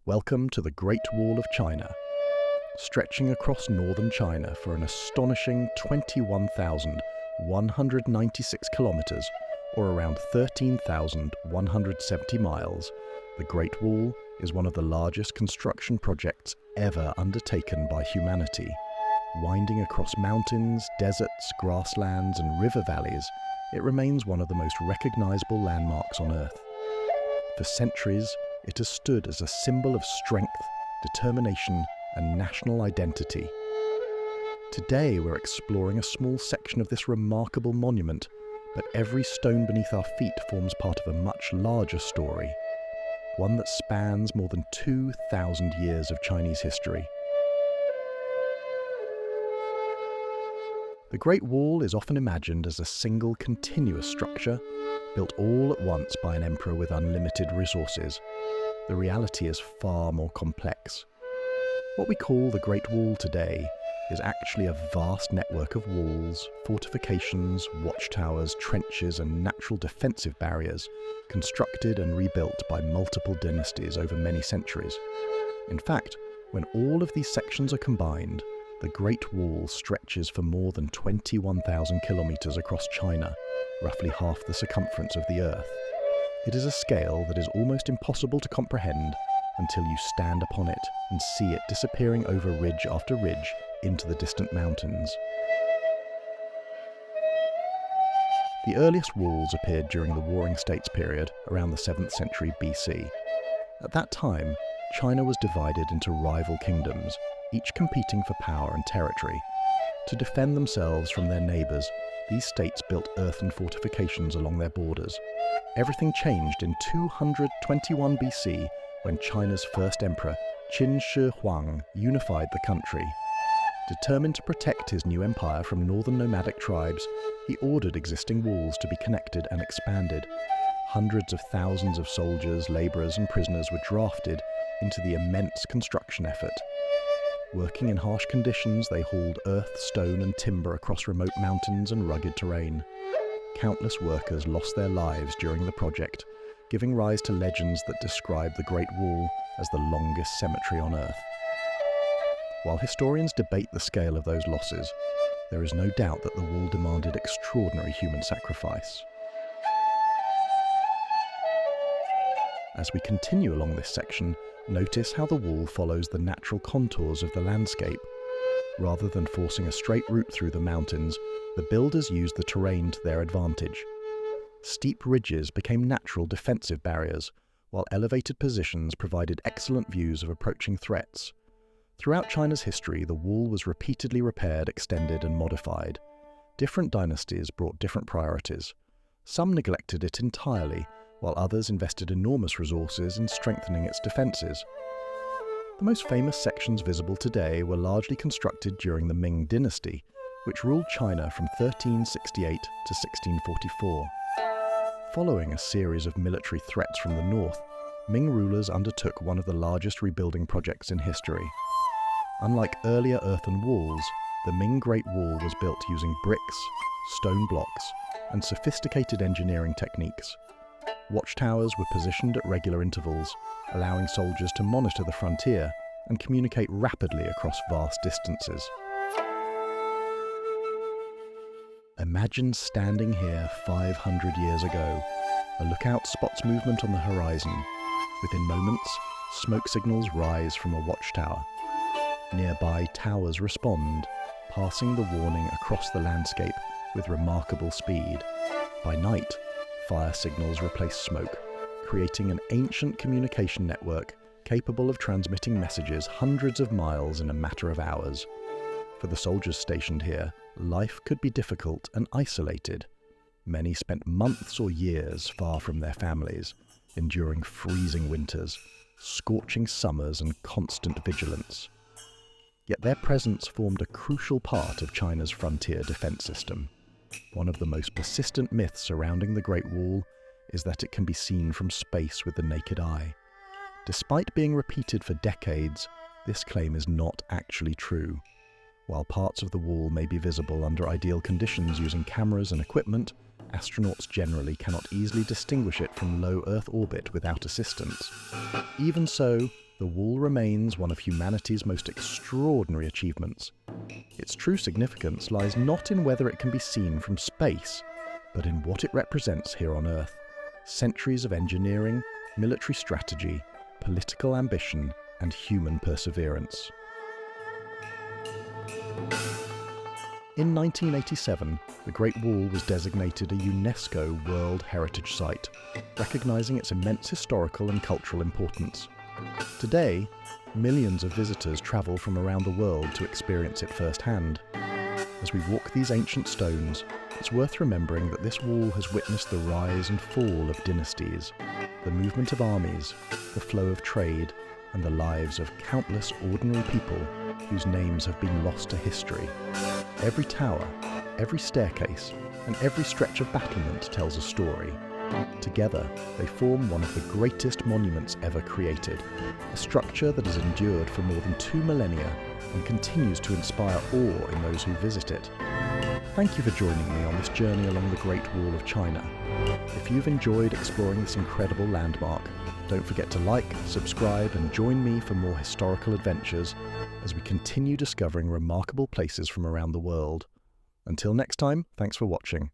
Welcome to the Great Wall of China, stretching across northern China for an astonishing 21,196 kilometres, or around 13,170 miles. The Great Wall is one of the largest construction projects ever undertaken by humanity. Winding across mountains, deserts, grasslands and river valleys, it remains one of the most recognisable landmarks on Earth. For centuries, it has stood as a symbol of strength, determination and national identity. Today we're exploring a small section of this remarkable monument, but every stone beneath our feet forms part of a much larger story, one that spans more than 2,000 years of Chinese history. The Great Wall is often imagined as a single continuous structure, built all at once by an emperor with unlimited resources. The reality is far more complex. What we call the Great Wall today is actually a vast network of walls, fortifications, watchtowers, trenches and natural defensive barriers, constructed and rebuilt by multiple dynasties over many centuries. In fact, when all of these sections are combined, the Great Wall stretches for more than 21,000 kilometres across China, roughly half the circumference of the Earth. It is a scale that is almost impossible to comprehend until you stand upon it and see it disappearing over ridge after ridge into the distant mountains. The earliest walls appeared during the Warring States period around the 7th century BC. At that time, China was divided into rival kingdoms, each competing for power and territory. To defend themselves from their neighbours, these states built earthen fortifications along their borders. Everything changed in 221 BC when China's first emperor, Qin Shi Huang, unified the country. Determined to protect his new empire from northern nomadic tribes, he ordered existing walls to be connected and expanded. Hundreds of thousands of soldiers, labourers and prisoners were drafted into the immense construction effort. Working in harsh conditions, they hauled earth, stone and timber across remote mountains and rugged terrain. Countless workers lost their lives during the project, giving rise to legends that describe the Great Wall as the longest cemetery on Earth. While historians debate the scale of those losses, there is no doubt that the wall demanded extraordinary human sacrifice. As we continue along this section, notice how the wall follows the natural contours of the landscape. Rather than forcing a straight route through the mountains, the builders used the terrain to their advantage. Steep ridges became natural defensive barriers, while elevated positions provided excellent views of approaching threats. Throughout China's history, the wall was repeatedly repaired, extended and modified. Different dynasties brought different priorities. Some neglected it entirely, while others invested enormous resources in strengthening its defences. The most famous sections visible today were largely constructed during the Ming Dynasty, which ruled China from 1368 to 1644. Following a series of military threats from the north, Ming rulers undertook one of the largest rebuilding projects in history. Unlike earlier earthen walls, the Ming Great Wall was built using bricks, stone blocks, and sophisticated engineering techniques. Watchtowers were positioned at regular intervals, allowing soldiers to monitor the frontier and communicate rapidly across vast distances. Imagine standing here 500 years ago. A lookout spots movement on the horizon. Within moments, smoke signals rise from a watchtower. Nearby towers respond, passing the warning across the landscape with remarkable speed. By night, fire signals replace smoke, creating an ancient communication network capable of transmitting messages hundreds of miles in a matter of hours. For the soldiers stationed here, life could be difficult and isolated. Many spent months or years far from their families, enduring freezing winters, scorching summers and constant vigilance. Yet their presence formed a crucial part of China's frontier defense system. One of the most persistent myths surrounding the Great Wall is that it can be seen from space with the naked eye. Despite being repeated for decades, this claim is not actually true. While parts of the wall may be visible under ideal conditions using cameras and equipment, astronauts generally cannot easily distinguish it from low Earth orbit without assistance. Even so, the wall remains one of humanity's most extraordinary achievements. Its true significance lies not in whether it can be seen from space, but in what it represents here on Earth. Centuries of engineering, military strategy, political ambition, and human perseverance. In 1987, the Great Wall was designated a UNESCO World Heritage Site, recognising its immense historical and cultural importance. Today, millions of visitors travel from around the world to experience it firsthand. As we walk these ancient stones, it's worth remembering that this wall has witnessed the rise and fall of dynasties, the movement of armies, the flow of trade, and the lives of countless ordinary people whose names have been lost to history. Every tower, every staircase, and every stretch of battlement tells a story. Together, they form one of the greatest monuments ever created, a structure that has endured for more than 2 millennia and continues to inspire awe in those who visit it. Thank you for joining me on this journey along the Great Wall of China. If you've enjoyed exploring this incredible landmark, don't forget to like, subscribe, and join me for more historical adventures as we continue discovering remarkable places from around the world. Until next time, thanks for watching.